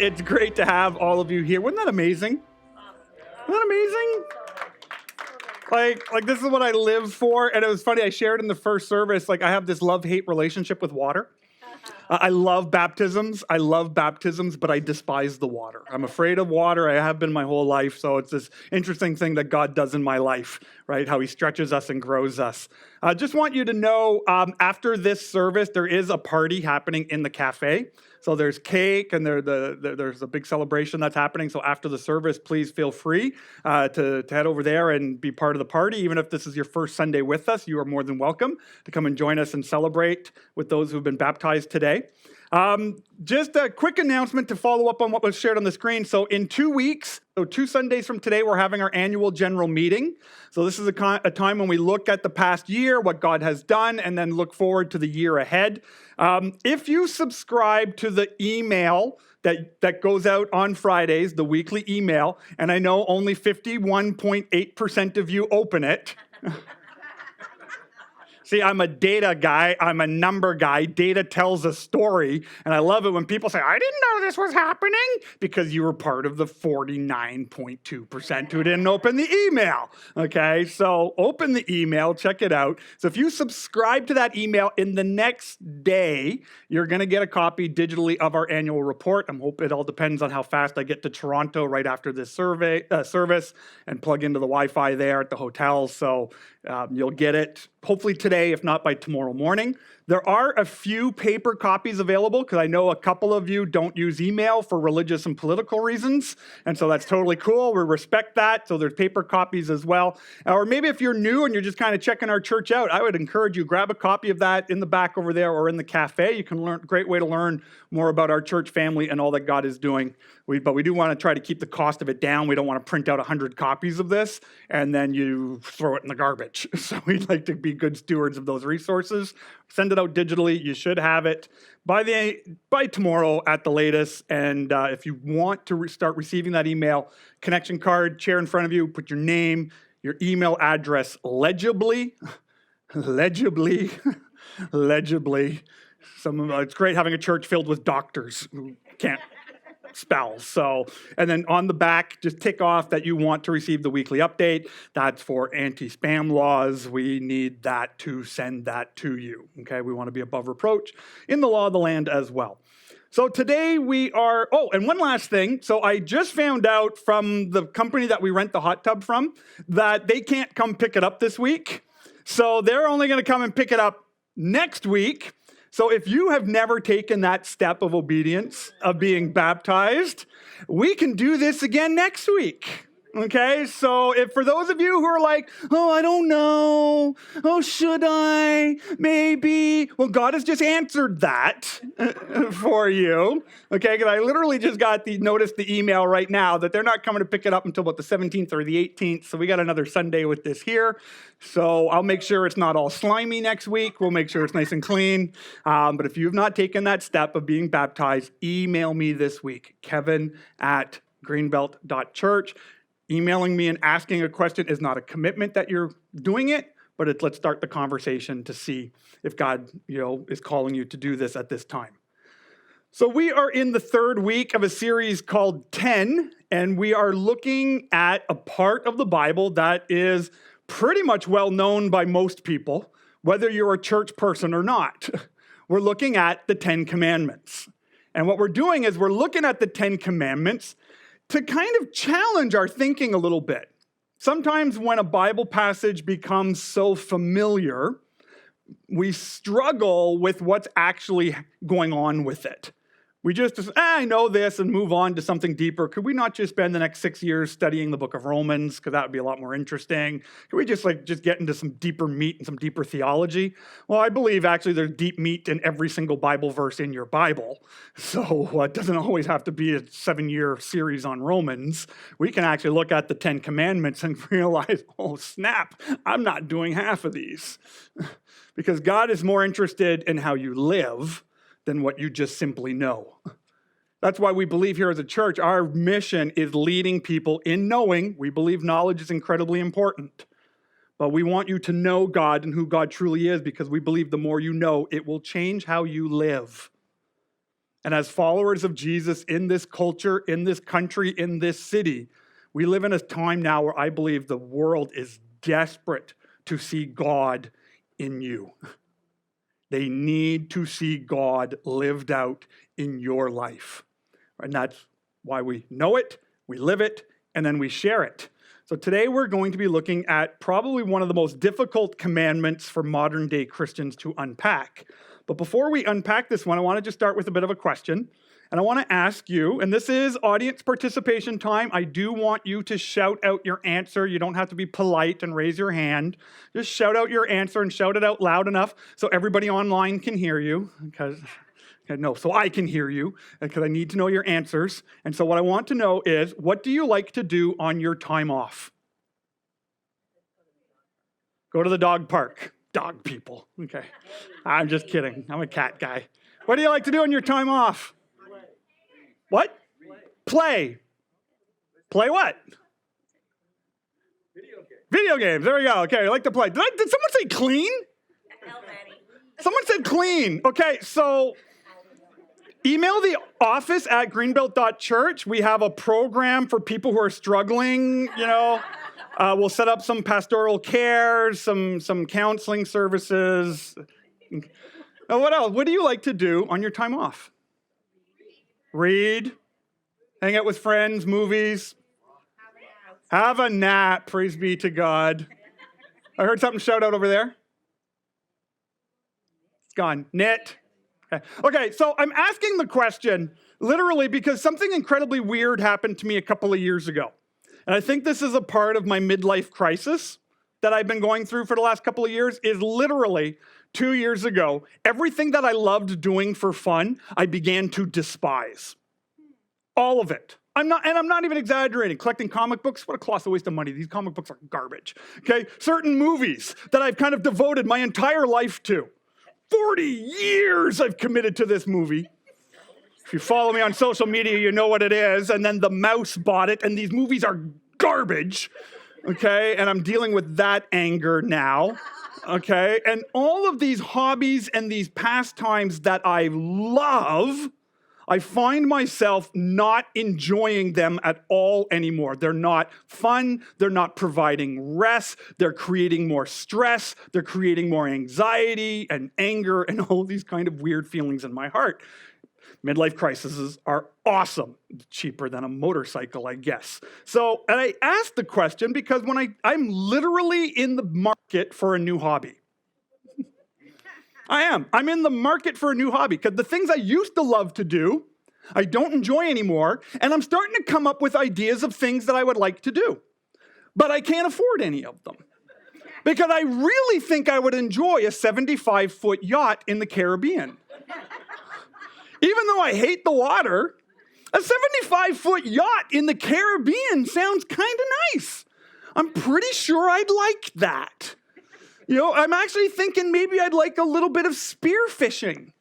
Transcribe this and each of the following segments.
It's great to have all of you here. Wasn't that amazing? Isn't that amazing? Like this is what I live for. And it was funny, I shared in the first service, like I have this love-hate relationship with water. I love baptisms, but I despise the water. I'm afraid of water. I have been my whole life. So it's this interesting thing that God does in my life, right? How he stretches us and grows us. I just want you to know, after this service, there is a party happening in the cafe. So there's cake and there's a big celebration that's happening. So after the service, please feel free to head over there and be part of the party. Even if this is your first Sunday with us, you are more than welcome to come and join us and celebrate with those who've been baptized today. Just a quick announcement to follow up on what was shared on the screen. So in 2 weeks, so 2 Sundays from today, we're having our annual general meeting. So this is a time when we look at the past year, what God has done, and then look forward to the year ahead. If you subscribe to the email that goes out on Fridays, the weekly email, and I know only 51.8% of you open it. See, I'm a data guy. I'm a number guy. Data tells a story. And I love it when people say, I didn't know this was happening, because you were part of the 49.2% who didn't open the email. Okay, so open the email, check it out. So if you subscribe to that email in the next day, you're going to get a copy digitally of our annual report. I hope it all depends on how fast I get to Toronto right after this service and plug into the Wi-Fi there at the hotel. So you'll get it hopefully today, if not by tomorrow morning. There are a few paper copies available because I know a couple of you don't use email for religious and political reasons. And so that's totally cool. We respect that. So there's paper copies as well. Or maybe if you're new and you're just kind of checking our church out, I would encourage you, grab a copy of that in the back over there or in the cafe. You can learn, great way to learn more about our church family and all that God is doing. But we do want to try to keep the cost of it down. We don't want to print out 100 copies of this and then you throw it in the garbage. So we'd like to be good stewards of those resources. Send it out digitally. You should have it by tomorrow at the latest. And if you want to start receiving that email, connection card, chair in front of you, put your name, your email address legibly. It's great having a church filled with doctors who can't spell. So, and then on the back, just tick off that you want to receive the weekly update. That's for anti-spam laws. We need that to send that to you. Okay, we want to be above reproach in the law of the land as well. So today we are, and one last thing. So I just found out from the company that we rent the hot tub from that they can't come pick it up this week. So they're only going to come and pick it up next week. So if you have never taken that step of obedience, of being baptized, we can do this again next week. Okay, so if for those of you who are like, I don't know, should I, maybe, well, God has just answered that for you, okay, because I literally just noticed the email right now that they're not coming to pick it up until about the 17th or the 18th, so we got another Sunday with this here, so I'll make sure it's not all slimy next week. We'll make sure it's nice and clean, but if you've not taken that step of being baptized, email me this week, kevin@greenbelt.church. Emailing me and asking a question is not a commitment that you're doing it, but let's start the conversation to see if God, is calling you to do this at this time. So we are in the third week of a series called 10, and we are looking at a part of the Bible that is pretty much well known by most people, whether you're a church person or not. We're looking at the 10 Commandments. And what we're doing is we're looking at the 10 Commandments to kind of challenge our thinking a little bit. Sometimes when a Bible passage becomes so familiar, we struggle with what's actually going on with it. We just, I know this, and move on to something deeper. Could we not just spend the next 6 years studying the book of Romans? Because that would be a lot more interesting. Could we just get into some deeper meat and some deeper theology? Well, I believe actually there's deep meat in every single Bible verse in your Bible. So it doesn't always have to be a 7-year series on Romans. We can actually look at the 10 Commandments and realize, oh snap, I'm not doing half of these. Because God is more interested in how you live than what you just simply know. That's why we believe here as a church, our mission is leading people in knowing. We believe knowledge is incredibly important. But we want you to know God and who God truly is, because we believe the more you know, it will change how you live. And as followers of Jesus in this culture, in this country, in this city, we live in a time now where I believe the world is desperate to see God in you. They need to see God lived out in your life. And that's why we know it, we live it, and then we share it. So today we're going to be looking at probably one of the most difficult commandments for modern day Christians to unpack. But before we unpack this one, I want to just start with a bit of a question. And I want to ask you, and this is audience participation time. I do want you to shout out your answer. You don't have to be polite and raise your hand. Just shout out your answer and shout it out loud enough so everybody online can hear you. So I can hear you, because I need to know your answers. And so what I want to know is, what do you like to do on your time off? Go to the dog park. Dog people. Okay. I'm just kidding. I'm a cat guy. What do you like to do on your time off? What? Play. Play what? Video games. There we go. Okay, I like to play. Did someone say clean? Someone said clean. Okay, so email the office at greenbelt.church. We have a program for people who are struggling, We'll set up some pastoral care, some counseling services. What else? What do you like to do on your time off? Read. Hang out with friends, movies. Have a nap. Praise be to God. I heard something shout out over there. It's gone. Knit. Okay, so I'm asking the question literally because something incredibly weird happened to me a couple of years ago. And I think this is a part of my midlife crisis that I've been going through for the last couple of years. Is literally 2 years ago, everything that I loved doing for fun, I began to despise. All of it. I'm not even exaggerating. Collecting comic books, what a colossal waste of money. These comic books are garbage. Okay, certain movies that I've kind of devoted my entire life to. 40 years I've committed to this movie. If you follow me on social media, you know what it is. And then the mouse bought it, and these movies are garbage. Okay, and I'm dealing with that anger now. Okay, and all of these hobbies and these pastimes that I love, I find myself not enjoying them at all anymore. They're not fun. They're not providing rest. They're creating more stress. They're creating more anxiety and anger and all these kind of weird feelings in my heart. Midlife crises are awesome. Cheaper than a motorcycle, I guess. So, and I asked the question because when I'm literally in the market for a new hobby. I am. I'm in the market for a new hobby because the things I used to love to do, I don't enjoy anymore, and I'm starting to come up with ideas of things that I would like to do. But I can't afford any of them. Because I really think I would enjoy a 75-foot yacht in the Caribbean. Even though I hate the water, a 75-foot yacht in the Caribbean sounds kind of nice. I'm pretty sure I'd like that. I'm actually thinking maybe I'd like a little bit of spear fishing.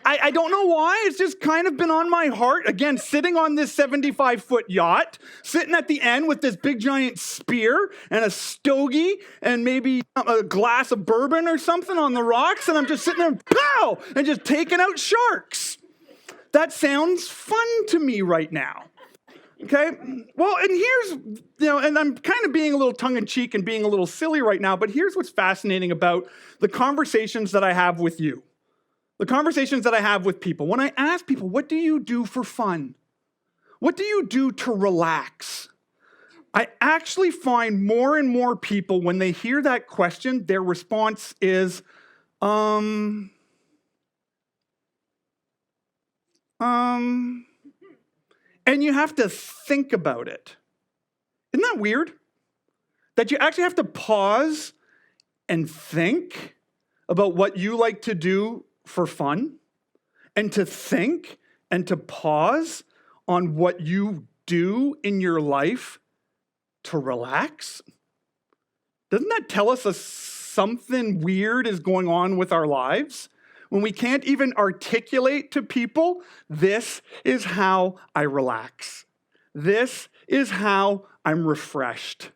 I don't know why. It's just kind of been on my heart. Again, sitting on this 75-foot yacht, sitting at the end with this big giant spear and a stogie and maybe a glass of bourbon or something on the rocks. And I'm just sitting there, pow, and just taking out sharks. That sounds fun to me right now. Okay, well, and here's, and I'm kind of being a little tongue-in-cheek and being a little silly right now, but here's what's fascinating about the conversations that I have with you, the conversations that I have with people. When I ask people, what do you do for fun? What do you do to relax? I actually find more and more people, when they hear that question, their response is, and you have to think about it. Isn't that weird? That you actually have to pause and think about what you like to do for fun, and to think and to pause on what you do in your life to relax. Doesn't that tell us something weird is going on with our lives? When we can't even articulate to people, this is how I relax. This is how I'm refreshed,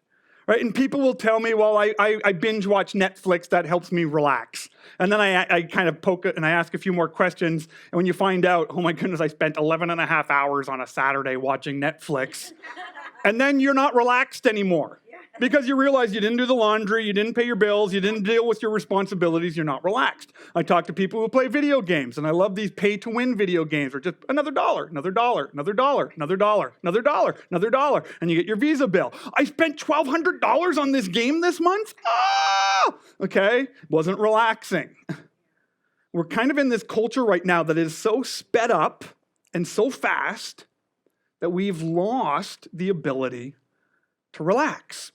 Right? And people will tell me, well, I binge watch Netflix, that helps me relax. And then I kind of poke it and I ask a few more questions. And when you find out, oh my goodness, I spent 11 and a half hours on a Saturday watching Netflix. And then you're not relaxed anymore. Because you realize you didn't do the laundry, you didn't pay your bills, you didn't deal with your responsibilities, you're not relaxed. I talk to people who play video games, and I love these pay-to-win video games where just another dollar, another dollar, another dollar, another dollar, another dollar, another dollar, and you get your Visa bill. I spent $1,200 on this game this month? Ah! Okay, wasn't relaxing. We're kind of in this culture right now that is so sped up and so fast that we've lost the ability to relax.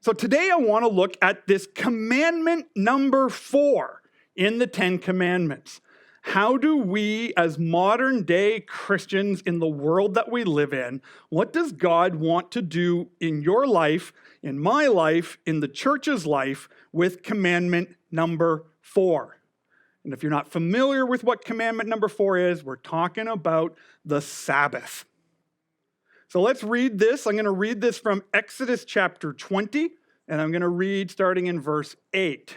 So today I want to look at this commandment number 4 in the 10 Commandments. How do we as modern day Christians in the world that we live in, what does God want to do in your life, in my life, in the church's life with commandment number 4? And if you're not familiar with what commandment number 4 is, we're talking about the Sabbath. So let's read this. I'm going to read this from Exodus chapter 20, and I'm going to read starting in verse 8.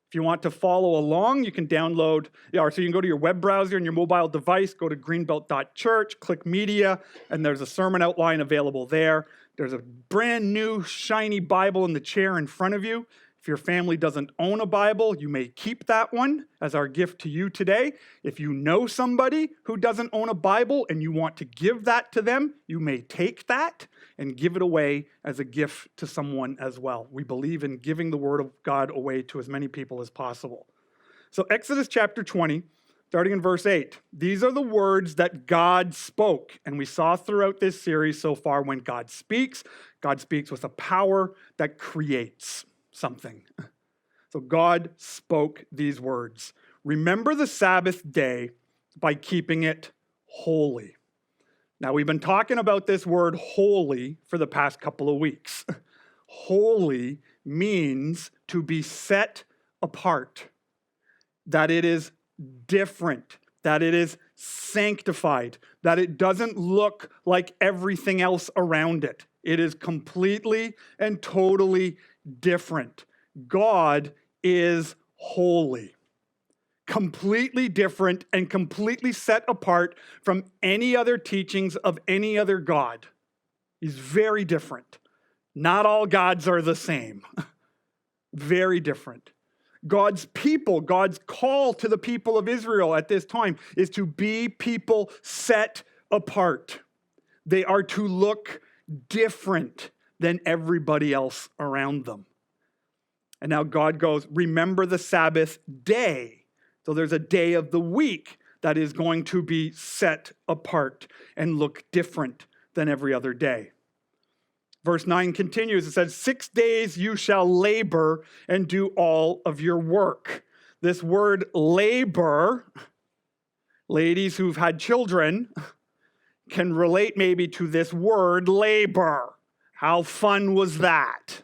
If you want to follow along, you can download, so you can go to your web browser and your mobile device, go to greenbelt.church, click media, and there's a sermon outline available there. There's a brand new shiny Bible in the chair in front of you. If your family doesn't own a Bible, you may keep that one as our gift to you today. If you know somebody who doesn't own a Bible and you want to give that to them, you may take that and give it away as a gift to someone as well. We believe in giving the Word of God away to as many people as possible. So Exodus chapter 20, starting in verse 8. These are the words that God spoke. And we saw throughout this series so far, when God speaks with a power that creates something. So God spoke these words. Remember the Sabbath day by keeping it holy. Now, we've been talking about this word holy for the past couple of weeks. Holy means to be set apart, that it is different, that it is sanctified, that it doesn't look like everything else around it. It is completely and totally different. God is holy, completely different and completely set apart from any other teachings of any other God. He's very different. Not all gods are the same. Very different. God's people, God's call to the people of Israel at this time is to be people set apart. They are to look different than everybody else around them. And now God goes, remember the Sabbath day. So there's a day of the week that is going to be set apart and look different than every other day. Verse 9 continues. It says, 6 days you shall labor and do all of your work. This word labor, ladies who've had children can relate maybe to this word labor. How fun was that?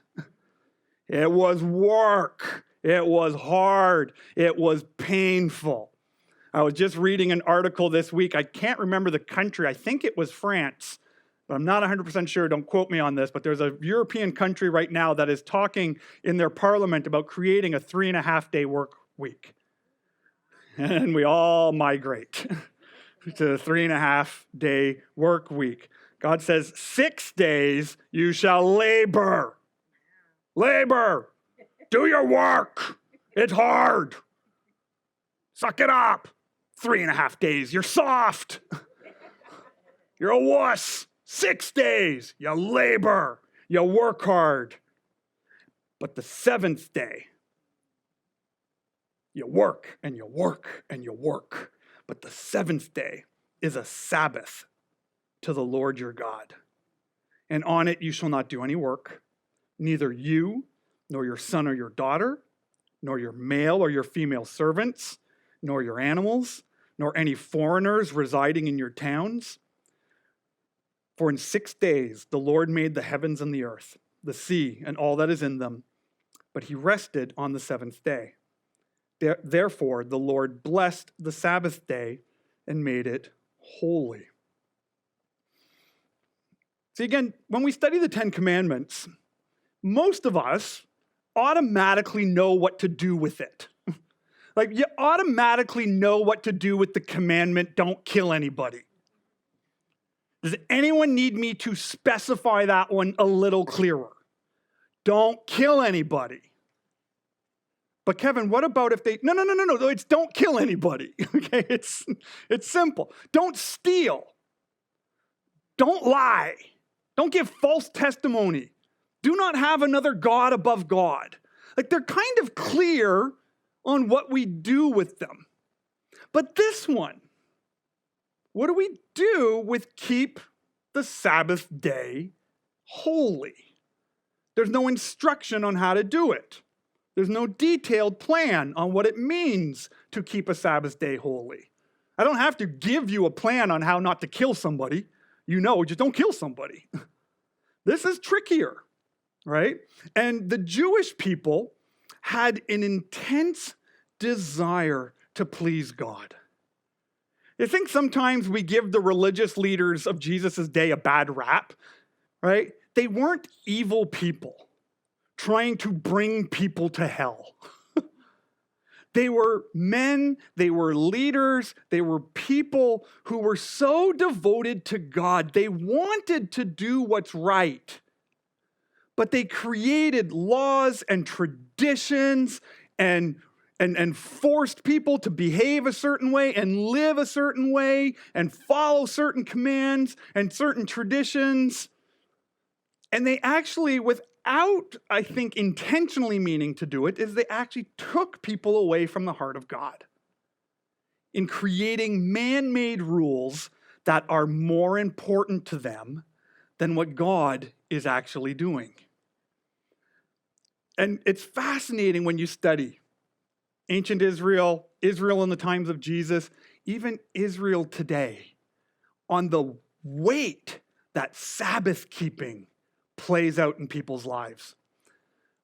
It was work. It was hard. It was painful. I was just reading an article this week. I can't remember the country. I think it was France, but I'm not 100% sure. Don't quote me on this, but there's a European country right now that is talking in their parliament about creating a 3.5-day work week. And we all migrate to a 3.5-day work week. God says, 6 days you shall labor. Labor. Do your work. It's hard. Suck it up. 3.5 days. You're soft. You're a wuss. 6 days. You labor. You work hard. But the 7th day, you work and you work and you work. But the 7th day is a Sabbath to the Lord your God. And on it you shall not do any work, neither you, nor your son or your daughter, nor your male or your female servants, nor your animals, nor any foreigners residing in your towns. For in 6 days the Lord made the heavens and the earth, the sea, and all that is in them, but he rested on the 7th day. Therefore the Lord blessed the Sabbath day and made it holy. See, again, when we study the 10 Commandments, most of us automatically know what to do with it. Like, you automatically know what to do with the commandment, don't kill anybody. Does anyone need me to specify that one a little clearer? Don't kill anybody. But Kevin, what about if they, no, it's don't kill anybody, okay? It's simple. Don't steal. Don't lie. Don't give false testimony. Do not have another God above God. Like, they're kind of clear on what we do with them. But this one, what do we do with keep the Sabbath day holy? There's no instruction on how to do it. There's no detailed plan on what it means to keep a Sabbath day holy. I don't have to give you a plan on how not to kill somebody. You know, just don't kill somebody. This is trickier, right? And the Jewish people had an intense desire to please God. I think sometimes we give the religious leaders of Jesus' day a bad rap, right? They weren't evil people trying to bring people to hell. They were men, they were leaders, they were people who were so devoted to God. They wanted to do what's right, but they created laws and traditions and forced people to behave a certain way and live a certain way and follow certain commands and certain traditions. And they actually, without, I think, intentionally meaning to do it, is they actually took people away from the heart of God in creating man-made rules that are more important to them than what God is actually doing. And it's fascinating when you study ancient Israel, Israel in the times of Jesus, even Israel today, on the weight that Sabbath keeping plays out in people's lives.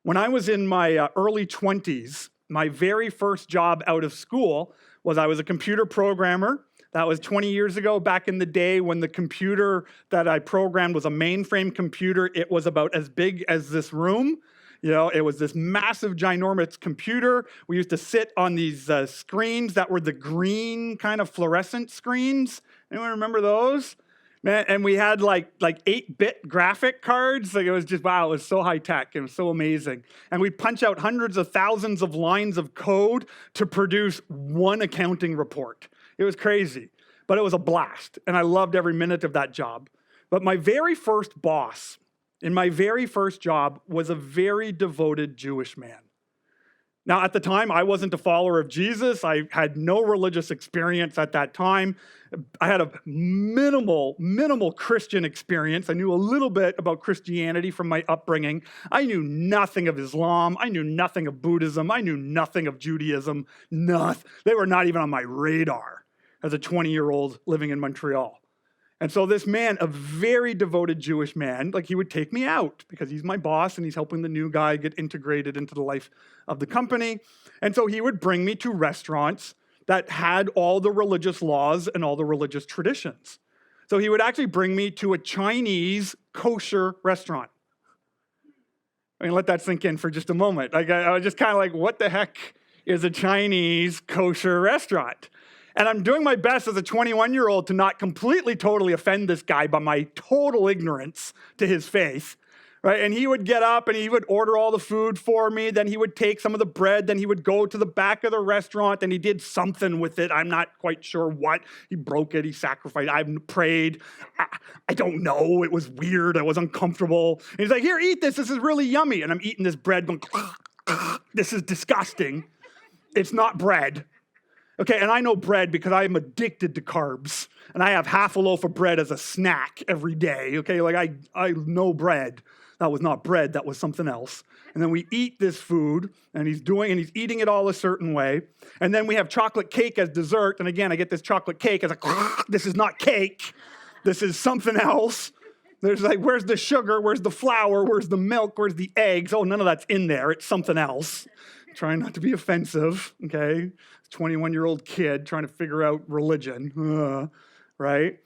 When I was in my early 20s, my very first job out of school was I was a computer programmer. That was 20 years ago, back in the day when the computer that I programmed was a mainframe computer. It was about as big as this room. You know, it was this massive, ginormous computer. We used to sit on these screens that were the green kind of fluorescent screens. Anyone remember those? Man, and we had like 8-bit graphic cards. Like, it was just, wow, it was so high tech. It was so amazing. And we punch out hundreds of thousands of lines of code to produce one accounting report. It was crazy, but it was a blast. And I loved every minute of that job. But my very first boss in my very first job was a very devoted Jewish man. Now, at the time, I wasn't a follower of Jesus. I had no religious experience at that time. I had a minimal Christian experience. I knew a little bit about Christianity from my upbringing. I knew nothing of Islam. I knew nothing of Buddhism. I knew nothing of Judaism. Nothing. They were not even on my radar as a 20-year-old living in Montreal. And so this man, a very devoted Jewish man, like, he would take me out because he's my boss and he's helping the new guy get integrated into the life of the company. And so he would bring me to restaurants that had all the religious laws and all the religious traditions. So he would actually bring me to a Chinese kosher restaurant. I mean, let that sink in for just a moment. Like, I was just kind of like, what the heck is a Chinese kosher restaurant? And I'm doing my best as a 21-year-old to not completely, totally offend this guy by my total ignorance to his faith, right? And he would get up and he would order all the food for me. Then he would take some of the bread. Then he would go to the back of the restaurant and he did something with it. I'm not quite sure what. He broke it. He sacrificed. I prayed. I don't know. It was weird. I was uncomfortable. And he's like, here, eat this. This is really yummy. And I'm eating this bread going, this is disgusting. It's not bread. Okay, and I know bread because I am addicted to carbs, and I have half a loaf of bread as a snack every day. Okay, like I know bread. That was not bread, that was something else. And then we eat this food, and he's eating it all a certain way. And then we have chocolate cake as dessert, and again, I get this chocolate cake as this is not cake. This is something else. There's like, where's the sugar? Where's the flour? Where's the milk? Where's the eggs? Oh, none of that's in there. It's something else. Trying not to be offensive, okay? 21-year-old kid trying to figure out religion, right?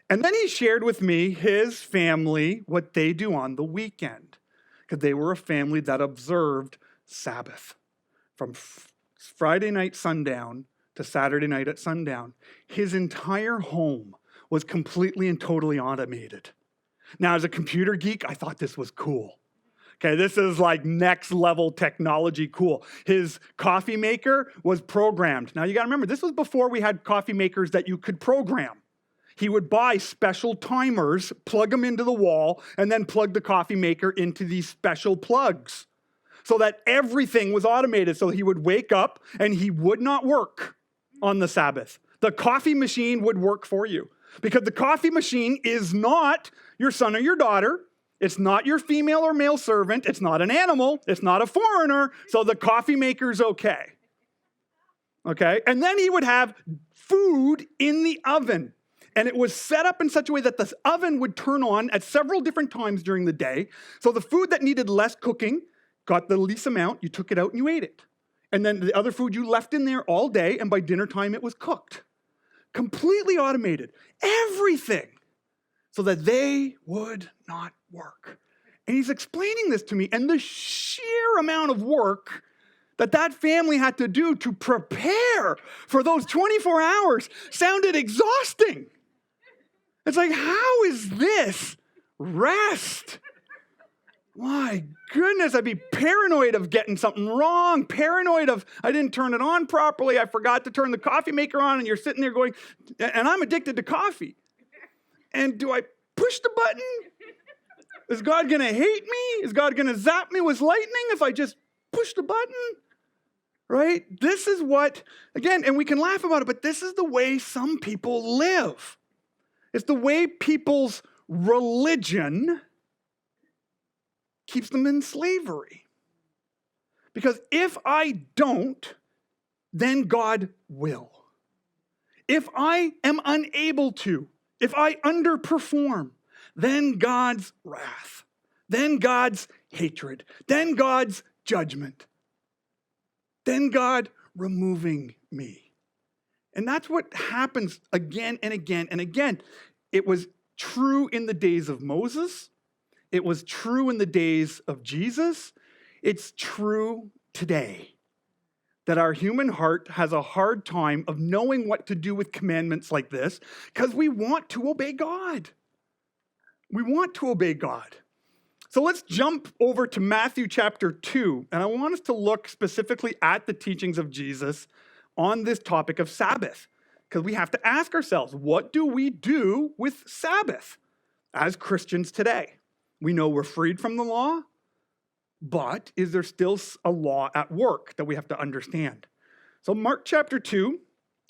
And then he shared with me his family, what they do on the weekend. because they were a family that observed Sabbath from Friday night sundown to Saturday night at sundown. His entire home was completely and totally automated. Now, as a computer geek, I thought this was cool. Okay, this is like next level technology cool. His coffee maker was programmed. Now, you got to remember, this was before we had coffee makers that you could program. He would buy special timers, plug them into the wall, and then plug the coffee maker into these special plugs so that everything was automated. So he would wake up and he would not work on the Sabbath. The coffee machine would work for you because the coffee machine is not your son or your daughter. It's not your female or male servant. It's not an animal. It's not a foreigner. So the coffee maker's okay. Okay? And then he would have food in the oven. And it was set up in such a way that the oven would turn on at several different times during the day. So the food that needed less cooking got the least amount. You took it out and you ate it. And then the other food you left in there all day, and by dinner time it was cooked. Completely automated. Everything. So that they would not work. And he's explaining this to me, and the sheer amount of work that family had to do to prepare for those 24 hours sounded exhausting. It's like, how is this rest? My goodness, I'd be paranoid of getting something wrong, paranoid of I didn't turn it on properly, I forgot to turn the coffee maker on, and you're sitting there going, and I'm addicted to coffee. And do I push the button? Is God going to hate me? Is God going to zap me with lightning if I just push the button? Right? This is what, again, and we can laugh about it, but this is the way some people live. It's the way people's religion keeps them in slavery. Because if I don't, then God will. If I am unable to, if I underperform, then God's wrath, then God's hatred, then God's judgment, then God removing me. And that's what happens again and again and again. It was true in the days of Moses. It was true in the days of Jesus. It's true today that our human heart has a hard time of knowing what to do with commandments like this because we want to obey God. We want to obey God. So let's jump over to Matthew chapter 2, and I want us to look specifically at the teachings of Jesus on this topic of Sabbath, because we have to ask ourselves, what do we do with Sabbath as Christians today? We know we're freed from the law, but is there still a law at work that we have to understand? So Mark chapter 2,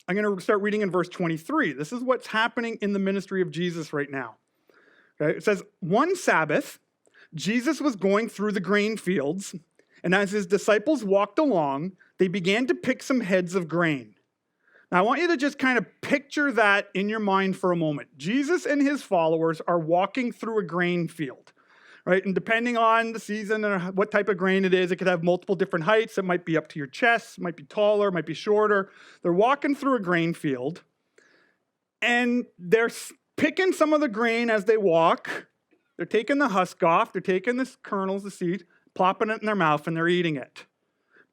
I'm going to start reading in verse 23. This is what's happening in the ministry of Jesus right now. Okay? It says, one Sabbath, Jesus was going through the grain fields, and as his disciples walked along, they began to pick some heads of grain. Now, I want you to just kind of picture that in your mind for a moment. Jesus and his followers are walking through a grain field, right? And depending on the season and what type of grain it is, it could have multiple different heights. It might be up to your chest, it might be taller, it might be shorter. They're walking through a grain field, and they're picking some of the grain as they walk. They're taking the husk off, they're taking the kernels, the seed, plopping it in their mouth, and they're eating it.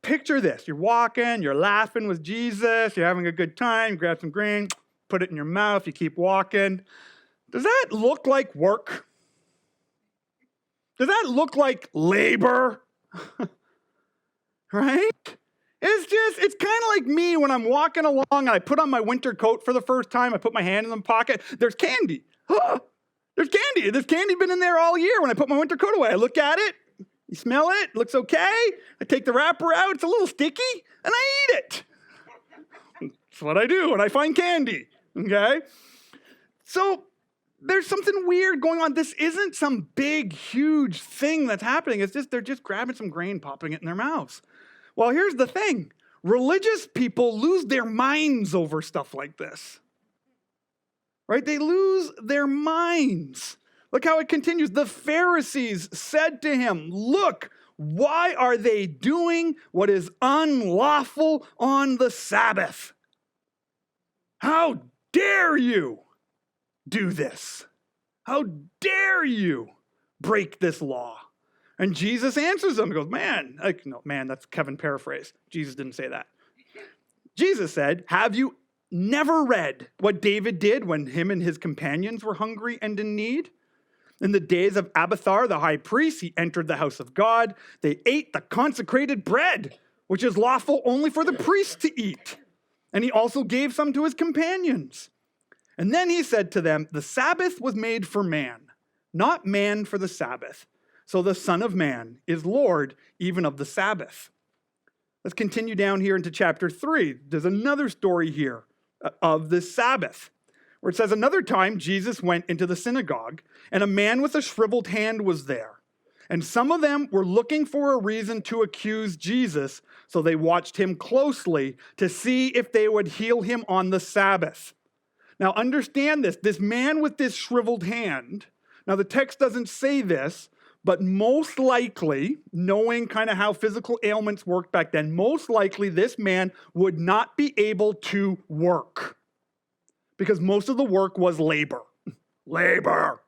Picture this. You're walking, you're laughing with Jesus, you're having a good time, you grab some grain, put it in your mouth, you keep walking. Does that look like work? Does that look like labor? Right? It's kind of like me when I'm walking along and I put on my winter coat for the first time, I put my hand in the pocket, there's candy. There's candy. There's candy been in there all year when I put my winter coat away. I look at it, you smell it, looks okay. I take the wrapper out, it's a little sticky, and I eat it. That's what I do when I find candy, okay? So there's something weird going on. This isn't some big, huge thing that's happening. It's just they're just grabbing some grain, popping it in their mouths. Well, here's the thing. Religious people lose their minds over stuff like this. Right? They lose their minds. Look how it continues. The Pharisees said to him, look, why are they doing what is unlawful on the Sabbath? How dare you do this? How dare you break this law? And Jesus answers them. He goes, man, no, man, that's Kevin paraphrase. Jesus didn't say that. Jesus said, have you never read what David did when him and his companions were hungry and in need? In the days of Abiathar, the high priest, he entered the house of God. They ate the consecrated bread, which is lawful only for the priest to eat. And he also gave some to his companions. And then he said to them, the Sabbath was made for man, not man for the Sabbath. So the Son of Man is Lord even of the Sabbath. Let's continue down here into chapter 3. There's another story here of the Sabbath, where it says, another time Jesus went into the synagogue, and a man with a shriveled hand was there. And some of them were looking for a reason to accuse Jesus, so they watched him closely to see if they would heal him on the Sabbath. Now understand this man with this shriveled hand, now the text doesn't say this, but most likely, knowing kind of how physical ailments worked back then, most likely this man would not be able to work because most of the work was labor. Labor.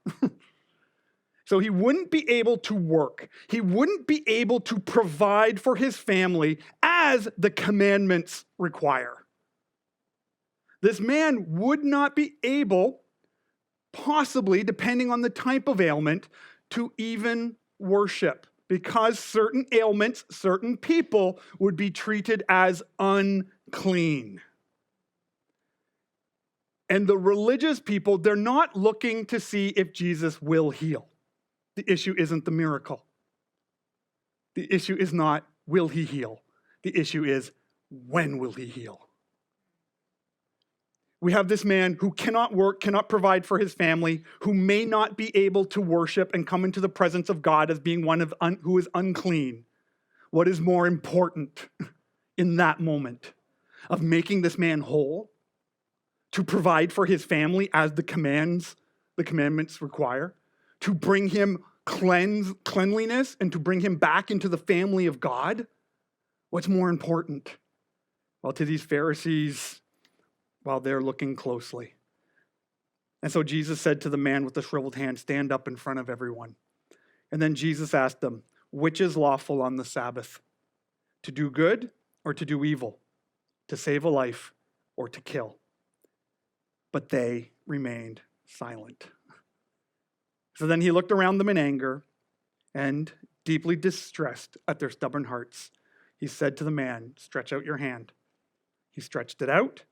So he wouldn't be able to work. He wouldn't be able to provide for his family as the commandments require. This man would not be able, possibly, depending on the type of ailment, to even worship, because certain ailments, certain people would be treated as unclean. And the religious people, they're not looking to see if Jesus will heal. The issue isn't the miracle. The issue is not, will he heal? The issue is, when will he heal? We have this man who cannot work, cannot provide for his family, who may not be able to worship and come into the presence of God as being one of who is unclean. What is more important in that moment of making this man whole, to provide for his family as the commandments require, to bring him cleanliness and to bring him back into the family of God? What's more important? Well, to these Pharisees, while they're looking closely. And so Jesus said to the man with the shriveled hand, stand up in front of everyone. And then Jesus asked them, which is lawful on the Sabbath? To do good or to do evil? To save a life or to kill? But they remained silent. So then he looked around them in anger and, deeply distressed at their stubborn hearts, he said to the man, stretch out your hand. He stretched it out,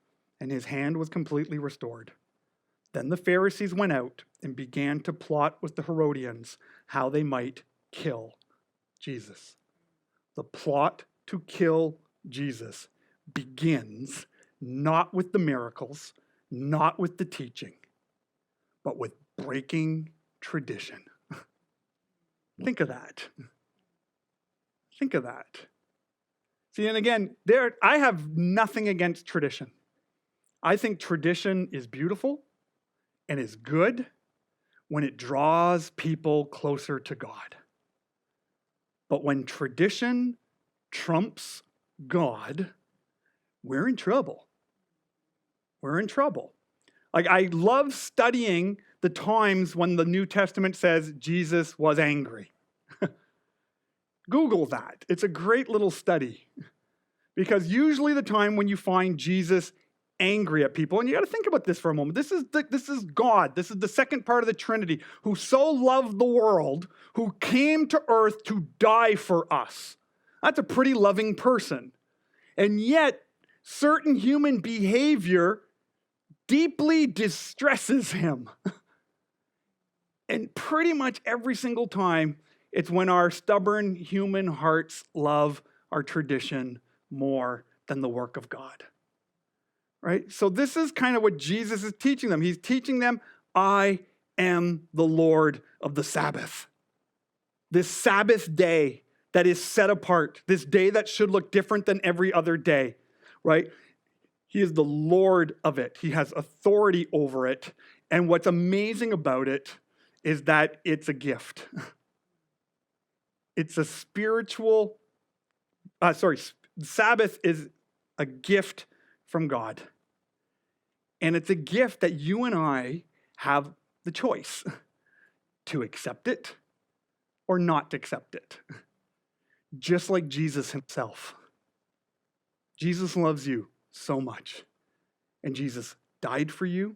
and his hand was completely restored. Then the Pharisees went out and began to plot with the Herodians how they might kill Jesus. The plot to kill Jesus begins not with the miracles, not with the teaching, but with breaking tradition. Think of that. Think of that. See, and again, I have nothing against tradition. I think tradition is beautiful and is good when it draws people closer to God. But when tradition trumps God, we're in trouble. We're in trouble. Like, I love studying the times when the New Testament says Jesus was angry. Google that. It's a great little study. Because usually the time when you find Jesus angry at people, and you got to think about this for a moment. This is God. This is the second part of the Trinity, who so loved the world, who came to earth to die for us. That's a pretty loving person. And yet, certain human behavior deeply distresses him. And pretty much every single time, it's when our stubborn human hearts love our tradition more than the work of God. Right? So this is kind of what Jesus is teaching them. He's teaching them, I am the Lord of the Sabbath. This Sabbath day that is set apart, this day that should look different than every other day, right? He is the Lord of it. He has authority over it. And what's amazing about it is that it's a gift. It's a spiritual, Sabbath is a gift from God. And it's a gift that you and I have the choice to accept it or not accept it. Just like Jesus himself. Jesus loves you so much. And Jesus died for you.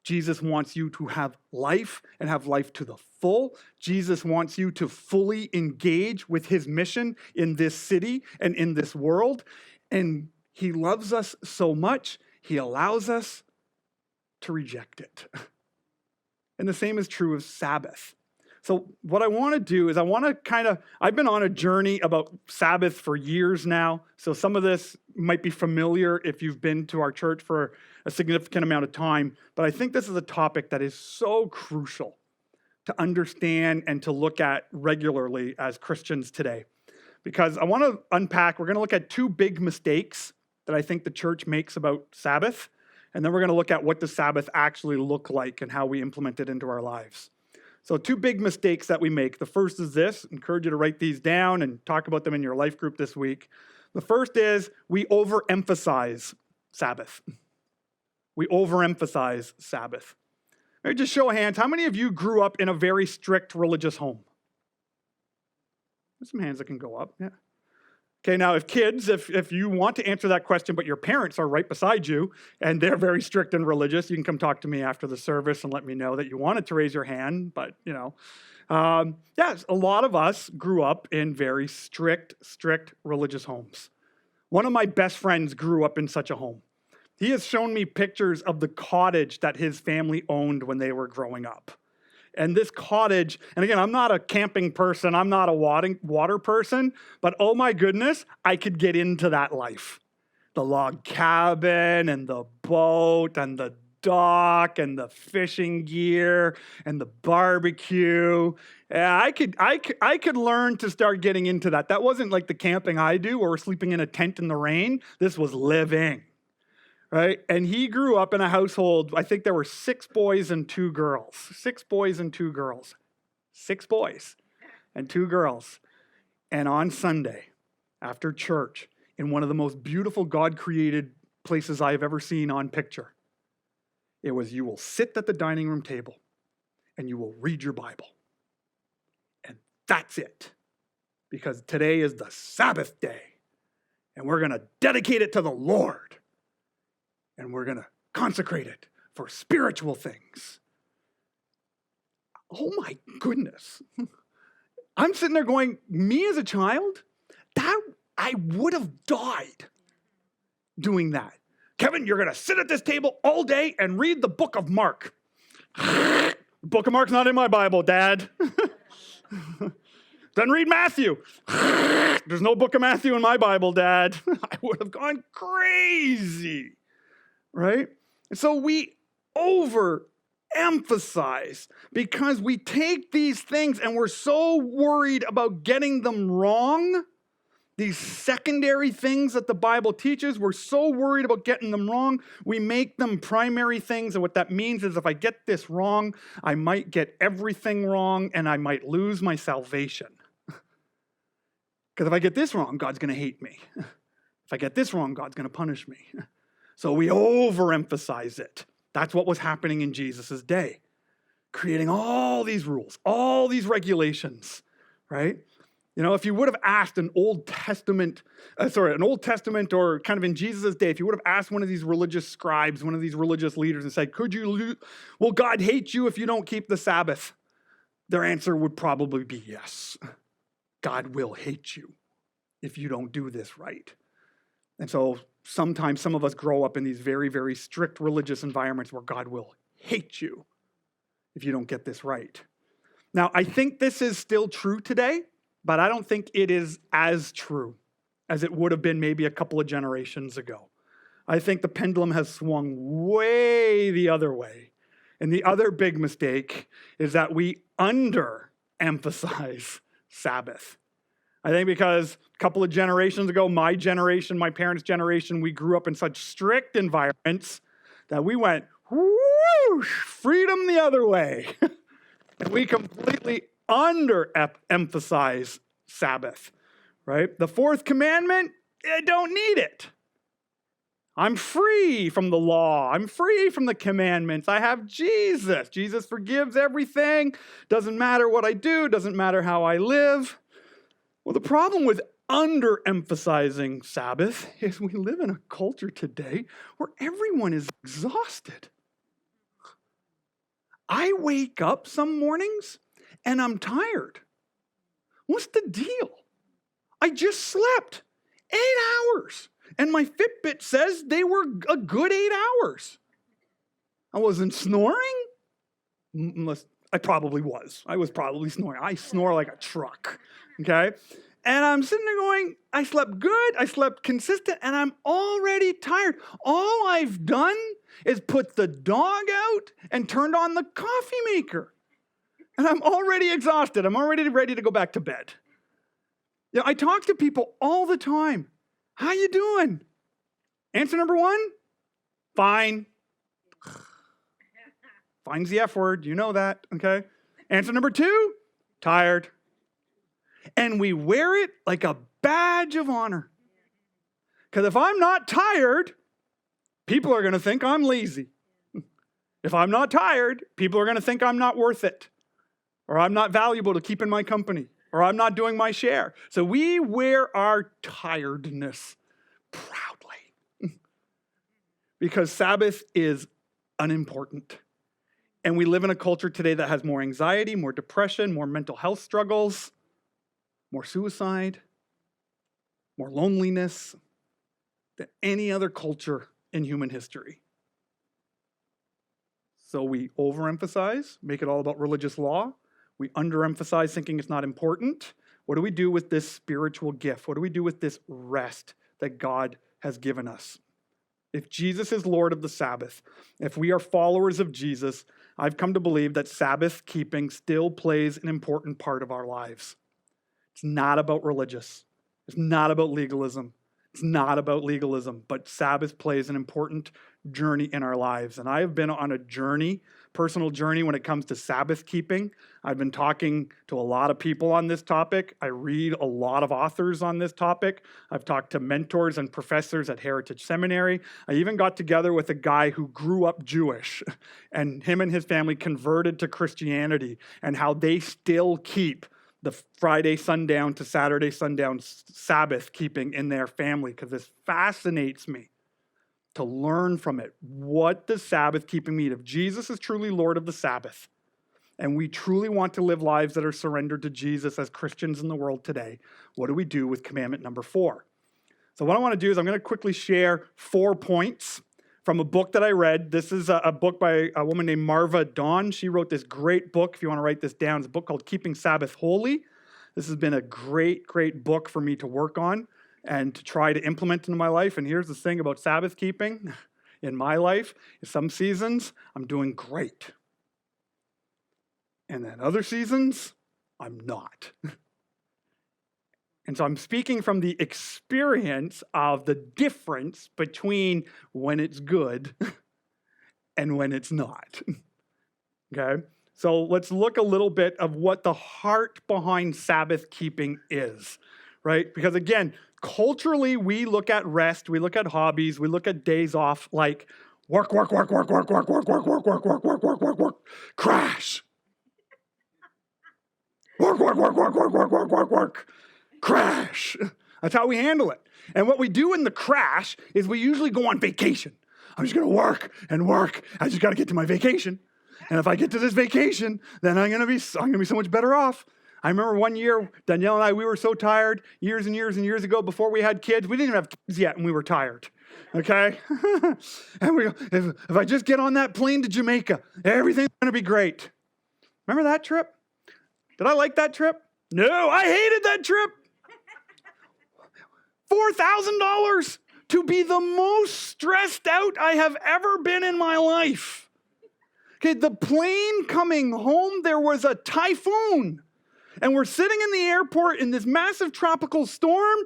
Jesus wants you to have life and have life to the full. Jesus wants you to fully engage with his mission in this city and in this world. And he loves us so much, he allows us to reject it. And the same is true of Sabbath. So what I want to do is I've been on a journey about Sabbath for years now. So some of this might be familiar if you've been to our church for a significant amount of time. But I think this is a topic that is so crucial to understand and to look at regularly as Christians today. Because I want to we're going to look at two big mistakes that I think the church makes about Sabbath. And then we're going to look at what does Sabbath actually look like and how we implement it into our lives. So two big mistakes that we make. The first is this. I encourage you to write these down and talk about them in your life group this week. The first is we overemphasize Sabbath. We overemphasize Sabbath. Let me just show of hands. How many of you grew up in a very strict religious home? There's some hands that can go up. Yeah. Okay, now if you want to answer that question, but your parents are right beside you and they're very strict and religious, you can come talk to me after the service and let me know that you wanted to raise your hand. But, yes, a lot of us grew up in very strict religious homes. One of my best friends grew up in such a home. He has shown me pictures of the cottage that his family owned when they were growing up. And this cottage, and again, I'm not a camping person, I'm not a water person, but oh my goodness, I could get into that life. The log cabin and the boat and the dock and the fishing gear and the barbecue. Yeah, I could learn to start getting into that. That wasn't like the camping I do or sleeping in a tent in the rain. This was living. Right? And he grew up in a household, I think there were 6 boys and 2 girls. 6 boys and 2 girls. 6 boys and 2 girls. And on Sunday, after church, in one of the most beautiful God-created places I have ever seen on picture, it was you will sit at the dining room table and you will read your Bible. And that's it. Because today is the Sabbath day. And we're going to dedicate it to the Lord. And we're going to consecrate it for spiritual things. Oh my goodness. I'm sitting there going, me as a child, I would have died doing that. Kevin, you're going to sit at this table all day and read the book of Mark. The book of Mark's not in my Bible, Dad. Then read Matthew. There's no book of Matthew in my Bible, Dad. I would have gone crazy. Right? And so we overemphasize because we take these things and we're so worried about getting them wrong. These secondary things that the Bible teaches, we're so worried about getting them wrong, we make them primary things. And what that means is if I get this wrong, I might get everything wrong and I might lose my salvation. Because if I get this wrong, God's going to hate me. If I get this wrong, God's going to punish me. So we overemphasize it. That's what was happening in Jesus' day. Creating all these rules, all these regulations, right? You know, if you would have asked an Old Testament or kind of in Jesus' day, if you would have asked one of these religious scribes, one of these religious leaders and said, will God hate you if you don't keep the Sabbath? Their answer would probably be yes. God will hate you if you don't do this right. And so sometimes some of us grow up in these very, very strict religious environments where God will hate you if you don't get this right. Now, I think this is still true today, but I don't think it is as true as it would have been maybe a couple of generations ago. I think the pendulum has swung way the other way. And the other big mistake is that we underemphasize Sabbath. I think because a couple of generations ago, my generation, my parents' generation, we grew up in such strict environments that we went, whoosh, freedom the other way. And we completely underemphasize Sabbath, right? The 4th commandment, I don't need it. I'm free from the law. I'm free from the commandments. I have Jesus. Jesus forgives everything. Doesn't matter what I do. Doesn't matter how I live. Well, the problem with underemphasizing Sabbath is we live in a culture today where everyone is exhausted. I wake up some mornings and I'm tired. What's the deal? I just slept 8 hours. And my Fitbit says they were a good 8 hours. I wasn't snoring. Unless I probably was. I was probably snoring. I snore like a truck. Okay? And I'm sitting there going, I slept good, I slept consistent, and I'm already tired. All I've done is put the dog out and turned on the coffee maker. And I'm already exhausted. I'm already ready to go back to bed. You know, I talk to people all the time. How you doing? Answer number one, fine. Fine's the F word, you know that, okay? Answer number two, tired. And we wear it like a badge of honor. Because if I'm not tired, people are going to think I'm lazy. If I'm not tired, people are going to think I'm not worth it. Or I'm not valuable to keep in my company. Or I'm not doing my share. So we wear our tiredness proudly. Because Sabbath is unimportant. And we live in a culture today that has more anxiety, more depression, more mental health struggles, more suicide, more loneliness than any other culture in human history. So we overemphasize, make it all about religious law. We underemphasize, thinking it's not important. What do we do with this spiritual gift? What do we do with this rest that God has given us? If Jesus is Lord of the Sabbath, if we are followers of Jesus, I've come to believe that Sabbath keeping still plays an important part of our lives. It's not about religious. It's not about legalism. It's not about legalism, but Sabbath plays an important journey in our lives. And I have been on a journey, personal journey when it comes to Sabbath keeping. I've been talking to a lot of people on this topic. I read a lot of authors on this topic. I've talked to mentors and professors at Heritage Seminary. I even got together with a guy who grew up Jewish, and him and his family converted to Christianity, and how they still keep the Friday sundown to Saturday sundown Sabbath keeping in their family, because this fascinates me to learn from it. What does Sabbath keeping mean? If Jesus is truly Lord of the Sabbath, and we truly want to live lives that are surrendered to Jesus as Christians in the world today, what do we do with commandment number 4? So what I want to do is I'm going to quickly share 4 points from a book that I read. This is a book by a woman named Marva Dawn. She wrote this great book, if you want to write this down. It's a book called Keeping Sabbath Holy. This has been a great, great book for me to work on and to try to implement into my life. And here's the thing about Sabbath keeping in my life. In some seasons, I'm doing great. And then other seasons, I'm not. And so I'm speaking from the experience of the difference between when it's good and when it's not. Okay? So let's look a little bit of what the heart behind Sabbath keeping is, right? Because again, culturally, we look at rest, we look at hobbies, we look at days off like work, work, work, work, work, work, work, work, work, work, work, work, work, work, work, crash. Work, work, work, work, work, work, work, work, work. Crash. That's how we handle it. And what we do in the crash is we usually go on vacation. I'm just going to work and work. I just got to get to my vacation. And if I get to this vacation, then I'm going to be so much better off. I remember one year, Danielle and I, we were so tired years and years and years ago before we had kids. We didn't even have kids yet and we were tired. Okay? And we go, if I just get on that plane to Jamaica, everything's going to be great. Remember that trip? Did I like that trip? No, I hated that trip. $4,000 to be the most stressed out I have ever been in my life. Okay, the plane coming home, there was a typhoon. And we're sitting in the airport in this massive tropical storm.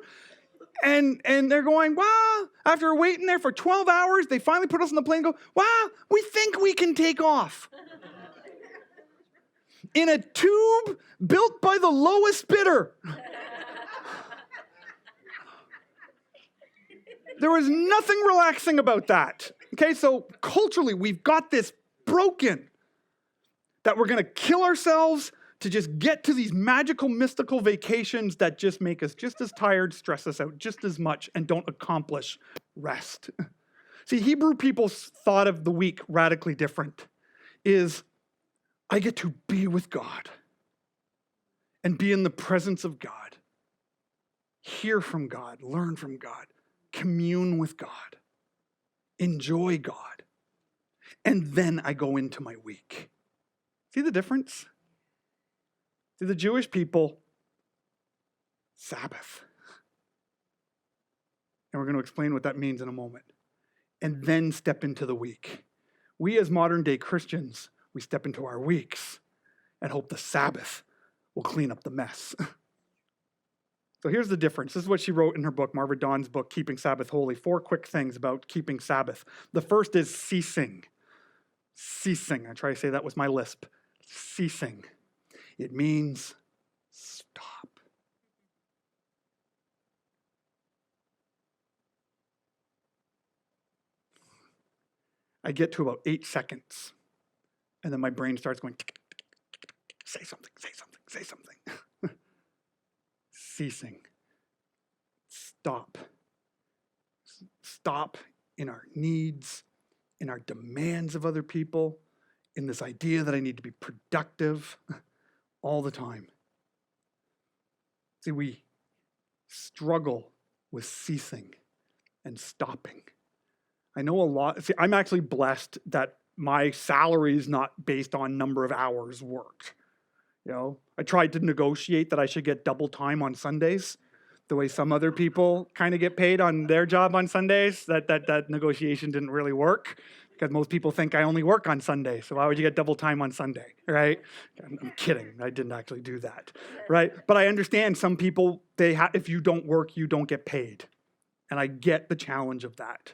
And they're going, wow, after waiting there for 12 hours, they finally put us on the plane and go, wow, we think we can take off. In a tube built by the lowest bidder. There was nothing relaxing about that. Okay, so culturally, we've got this broken that we're going to kill ourselves to just get to these magical, mystical vacations that just make us just as tired, stress us out just as much, and don't accomplish rest. See, Hebrew people's thought of the week radically different. Is I get to be with God and be in the presence of God, hear from God, learn from God, commune with God, enjoy God, and then I go into my week. See the difference? See, the Jewish people, Sabbath. And we're going to explain what that means in a moment. And then step into the week. We as modern day Christians, we step into our weeks and hope the Sabbath will clean up the mess. So here's the difference. This is what she wrote in her book, Marva Dawn's book, Keeping Sabbath Holy. 4 quick things about keeping Sabbath. The first is ceasing. Ceasing. I try to say that with my lisp. Ceasing. It means stop. I get to about 8 seconds, and then my brain starts going, say something, say something, say something. Ceasing. Stop. Stop in our needs, in our demands of other people, in this idea that I need to be productive all the time. See, we struggle with ceasing and stopping. I know a lot. See, I'm actually blessed that my salary is not based on number of hours worked. You know, I tried to negotiate that I should get double time on Sundays, the way some other people kind of get paid on their job on Sundays. That negotiation didn't really work because most people think I only work on Sunday. So why would you get double time on Sunday, right? I'm kidding. I didn't actually do that, right? But I understand some people, if you don't work, you don't get paid. And I get the challenge of that.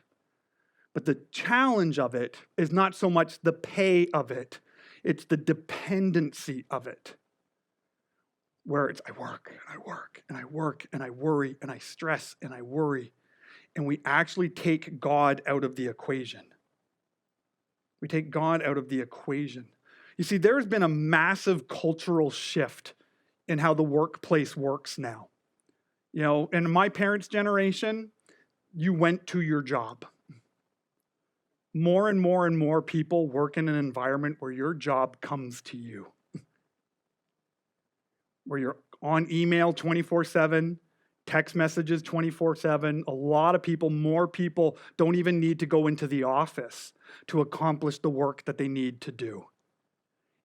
But the challenge of it is not so much the pay of it, it's the dependency of it. Where it's I work and I work and I work and I worry and I stress and I worry. And we actually take God out of the equation. We take God out of the equation. You see, there's been a massive cultural shift in how the workplace works now. You know, in my parents' generation, you went to your job. More and more and more people work in an environment where your job comes to you. Where you're on email 24/7, text messages 24/7. A lot of people, more people, don't even need to go into the office to accomplish the work that they need to do.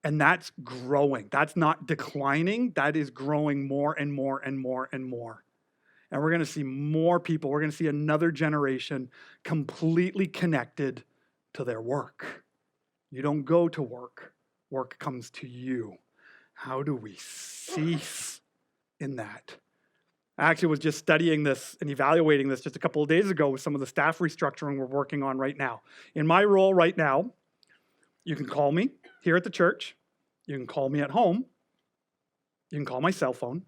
And that's growing. That's not declining. That is growing more and more and more and more. And we're going to see more people. We're going to see another generation completely connected to their work. You don't go to work. Work comes to you. How do we cease in that? I actually was just studying this and evaluating this just a couple of days ago with some of the staff restructuring we're working on right now. In my role right now, you can call me here at the church. You can call me at home. You can call my cell phone.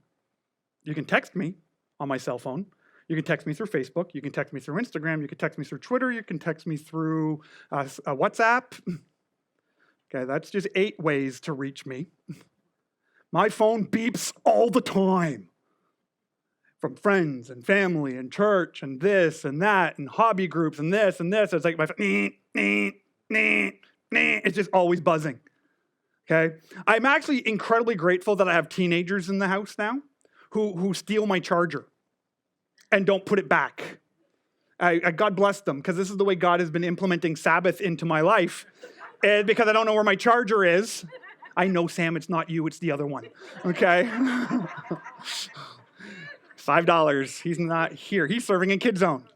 You can text me on my cell phone. You can text me through Facebook. You can text me through Instagram. You can text me through Twitter. You can text me through WhatsApp. Okay, that's just 8 ways to reach me. My phone beeps all the time from friends and family and church and this and that and hobby groups and this and this. It's like my phone, it's just always buzzing. Okay, I'm actually incredibly grateful that I have teenagers in the house now who steal my charger and don't put it back. God bless them, because this is the way God has been implementing Sabbath into my life. And because I don't know where my charger is. I know, Sam, it's not you, it's the other one. Okay? $5. He's not here. He's serving in Kid Zone.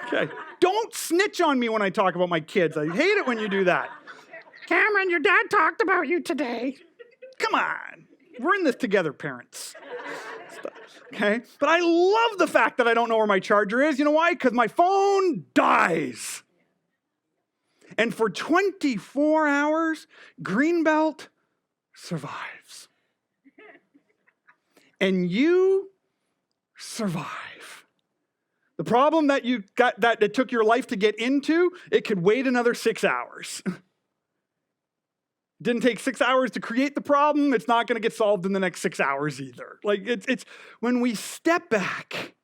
Okay. Don't snitch on me when I talk about my kids. I hate it when you do that. Cameron, your dad talked about you today. Come on. We're in this together, parents. Okay? But I love the fact that I don't know where my charger is. You know why? Because my phone dies. And for 24 hours, Greenbelt survives. And you survive. The problem that you got that it took your life to get into, it could wait another 6 hours. Didn't take 6 hours to create the problem. It's not going to get solved in the next 6 hours either. Like it's when we step back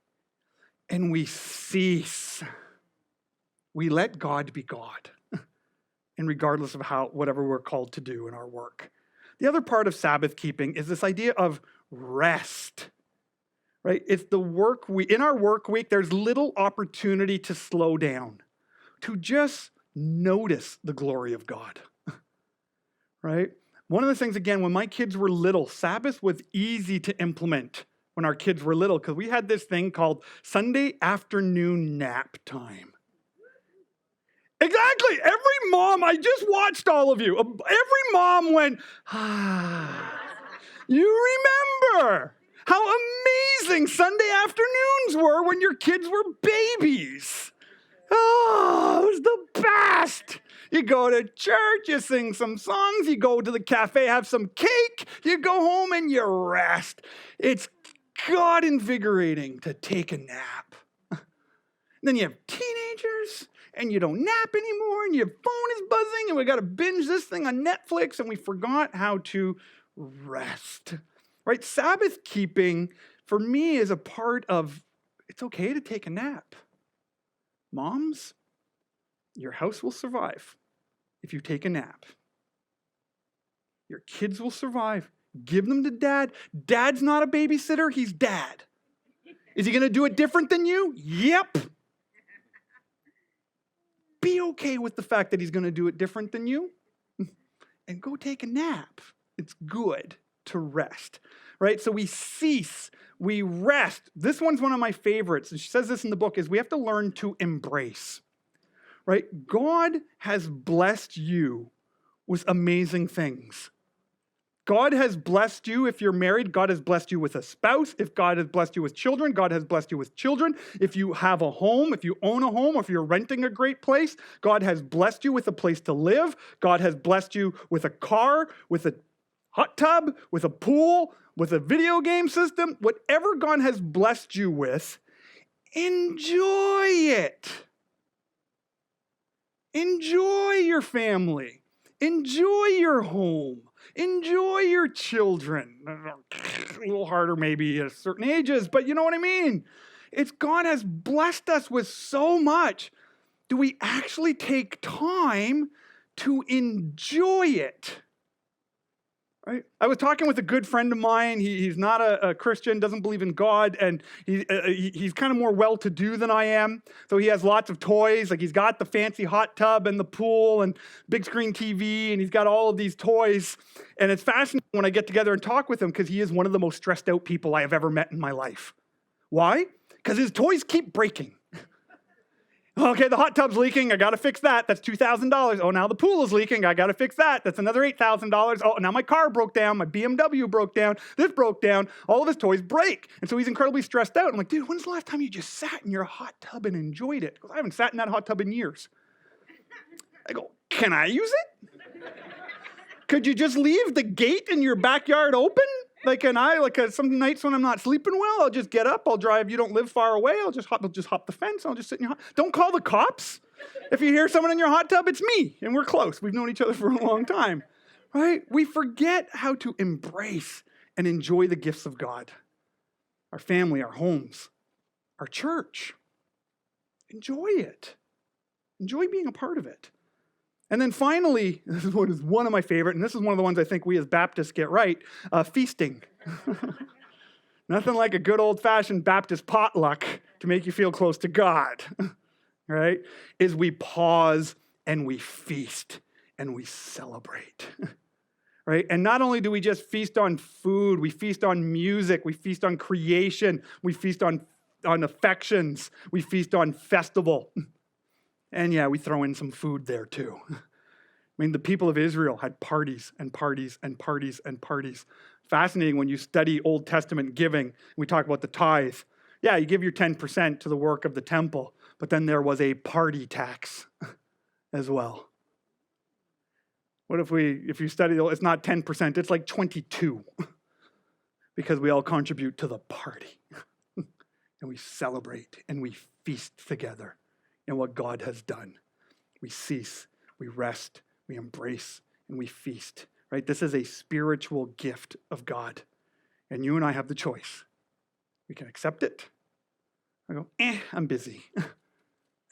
and we cease, we let God be God, and regardless of whatever we're called to do in our work. The other part of Sabbath keeping is this idea of rest. Right? It's the work week. In our work week, there's little opportunity to slow down, to just notice the glory of God. Right? One of the things, again, when my kids were little, Sabbath was easy to implement when our kids were little because we had this thing called Sunday afternoon nap time. Exactly. Every mom, I just watched all of you. Every mom went, You remember how amazing Sunday afternoons were when your kids were babies. Oh, it was the best. You go to church, you sing some songs, you go to the cafe, have some cake, you go home and you rest. It's God invigorating to take a nap. Then you have teenagers and you don't nap anymore and your phone is buzzing and we got to binge this thing on Netflix and we forgot how to rest. Right? Sabbath keeping for me is a part of it's okay to take a nap. Moms, your house will survive if you take a nap. Your kids will survive. Give them to dad. Dad's not a babysitter, he's dad. Is he going to do it different than you? Yep. Be okay with the fact that he's going to do it different than you and go take a nap. It's good to rest, right? So we cease, we rest. This one's one of my favorites. And she says this in the book is we have to learn to embrace, right? God has blessed you with amazing things. God has blessed you if you're married. God has blessed you with a spouse. If God has blessed you with children, God has blessed you with children. If you have a home, if you own a home, if you're renting a great place, God has blessed you with a place to live. God has blessed you with a car, with a hot tub, with a pool, with a video game system. Whatever God has blessed you with, enjoy it. Enjoy your family. Enjoy your home. Enjoy your children. A little harder maybe at certain ages, but you know what I mean? It's God has blessed us with so much. Do we actually take time to enjoy it? Right? I was talking with a good friend of mine. He's not a Christian, doesn't believe in God, and he's kind of more well-to-do than I am. So he has lots of toys. Like he's got the fancy hot tub and the pool and big screen TV, and he's got all of these toys. And it's fascinating when I get together and talk with him because he is one of the most stressed out people I have ever met in my life. Why? Because his toys keep breaking. Okay, the hot tub's leaking. I got to fix that. That's $2,000. Oh, now the pool is leaking. I got to fix that. That's another $8,000. Oh, now my car broke down. My BMW broke down. This broke down. All of his toys break. And so he's incredibly stressed out. I'm like, dude, when's the last time you just sat in your hot tub and enjoyed it? Because I haven't sat in that hot tub in years. I go, can I use it? Could you just leave the gate in your backyard open? Some nights when I'm not sleeping well, I'll just get up, I'll drive, you don't live far away, I'll just hop the fence, I'll just sit in your hot. Don't call the cops. If you hear someone in your hot tub, it's me, and we're close. We've known each other for a long time, right? We forget how to embrace and enjoy the gifts of God. Our family, our homes, our church. Enjoy it. Enjoy being a part of it. And then finally, this is what is one of my favorite, and this is one of the ones I think we as Baptists get right, feasting. Nothing like a good old-fashioned Baptist potluck to make you feel close to God, right? Is we pause and we feast and we celebrate, right? And not only do we just feast on food, we feast on music, we feast on creation, we feast on affections, we feast on festival. And yeah, we throw in some food there too. I mean, the people of Israel had parties and parties and parties and parties. Fascinating when you study Old Testament giving. We talk about the tithe. Yeah, you give your 10% to the work of the temple, but then there was a party tax as well. What if you study, it's not 10%, it's like 22 because we all contribute to the party. and we celebrate and we feast together in what God has done. We cease, we rest, we embrace, and we feast, right? This is a spiritual gift of God. And you and I have the choice. We can accept it. I go, I'm busy.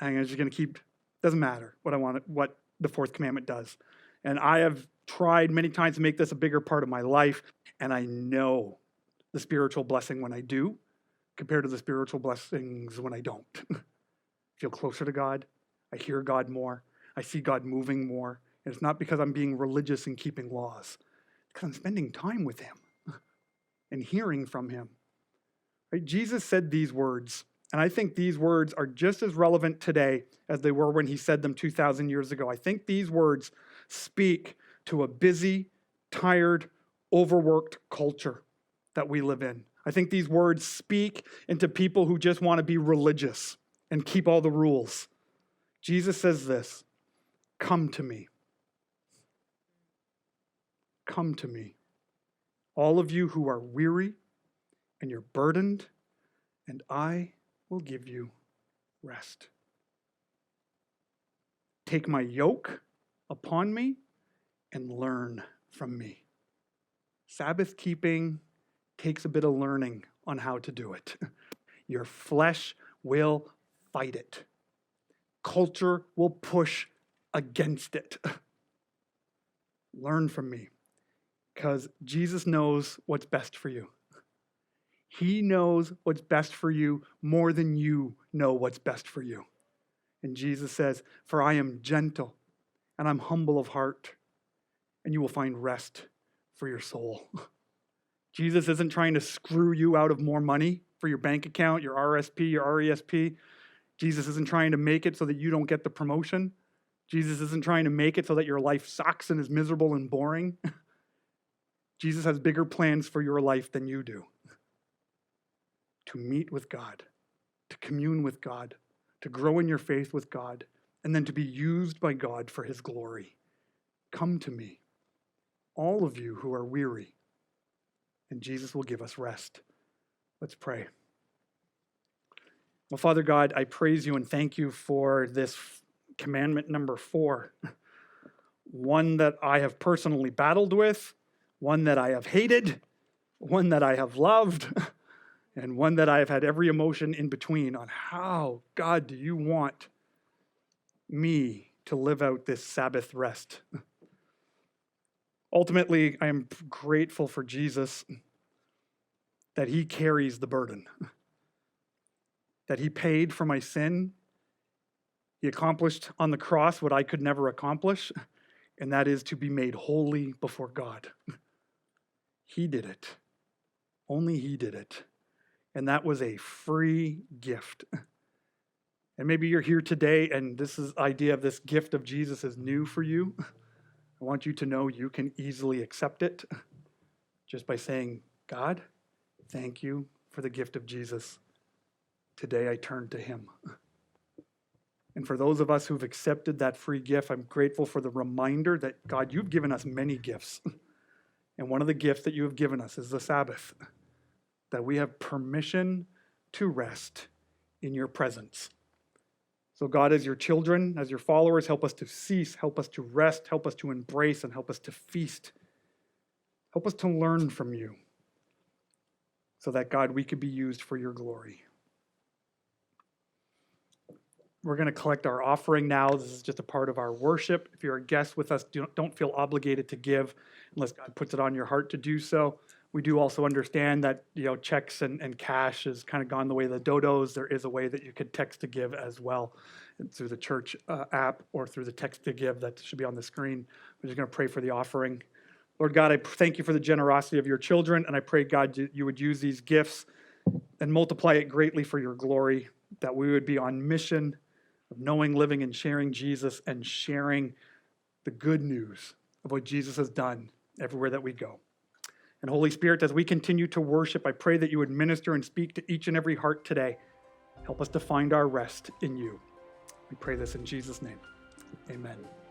I'm just going to keep, doesn't matter what I want, what the fourth commandment does. And I have tried many times to make this a bigger part of my life. And I know the spiritual blessing when I do compared to the spiritual blessings when I don't. Feel closer to God. I hear God more. I see God moving more. And it's not because I'm being religious and keeping laws. It's because I'm spending time with him and hearing from him. Right? Jesus said these words, and I think these words are just as relevant today as they were when he said them 2,000 years ago. I think these words speak to a busy, tired, overworked culture that we live in. I think these words speak into people who just want to be religious and keep all the rules. Jesus says this, come to me. Come to me. All of you who are weary and you're burdened, and I will give you rest. Take my yoke upon me and learn from me. Sabbath keeping takes a bit of learning on how to do it. Your flesh will fight it. Culture will push against it. Learn from me, because Jesus knows what's best for you. He knows what's best for you more than you know what's best for you. And Jesus says, for I am gentle and I'm humble of heart, and you will find rest for your soul. Jesus isn't trying to screw you out of more money for your bank account, your RSP, your RESP. Jesus isn't trying to make it so that you don't get the promotion. Jesus isn't trying to make it so that your life sucks and is miserable and boring. Jesus has bigger plans for your life than you do. To meet with God, to commune with God, to grow in your faith with God, and then to be used by God for his glory. Come to me, all of you who are weary, and Jesus will give us rest. Let's pray. Well, Father God, I praise you and thank you for this commandment number 4, one that I have personally battled with, one that I have hated, one that I have loved, and one that I have had every emotion in between on how, God, do you want me to live out this Sabbath rest? Ultimately, I am grateful for Jesus that he carries the burden, that he paid for my sin. He accomplished on the cross what I could never accomplish, and that is to be made holy before God. He did it. Only he did it. And that was a free gift. And maybe you're here today and this idea of this gift of Jesus is new for you. I want you to know you can easily accept it just by saying, God, thank you for the gift of Jesus. Today I turn to him. And for those of us who've accepted that free gift, I'm grateful for the reminder that, God, you've given us many gifts. And one of the gifts that you have given us is the Sabbath, that we have permission to rest in your presence. So God, as your children, as your followers, help us to cease, help us to rest, help us to embrace, and help us to feast. Help us to learn from you so that, God, we could be used for your glory. We're going to collect our offering now. This is just a part of our worship. If you're a guest with us, don't feel obligated to give unless God puts it on your heart to do so. We do also understand that checks and cash has kind of gone the way of the dodos. There is a way that you could text to give as well through the church app or through the text to give that should be on the screen. We're just going to pray for the offering. Lord God, I thank you for the generosity of your children, and I pray, God, you would use these gifts and multiply it greatly for your glory, that we would be on mission of knowing, living, and sharing Jesus and sharing the good news of what Jesus has done everywhere that we go. And Holy Spirit, as we continue to worship, I pray that you would minister and speak to each and every heart today. Help us to find our rest in you. We pray this in Jesus' name. Amen.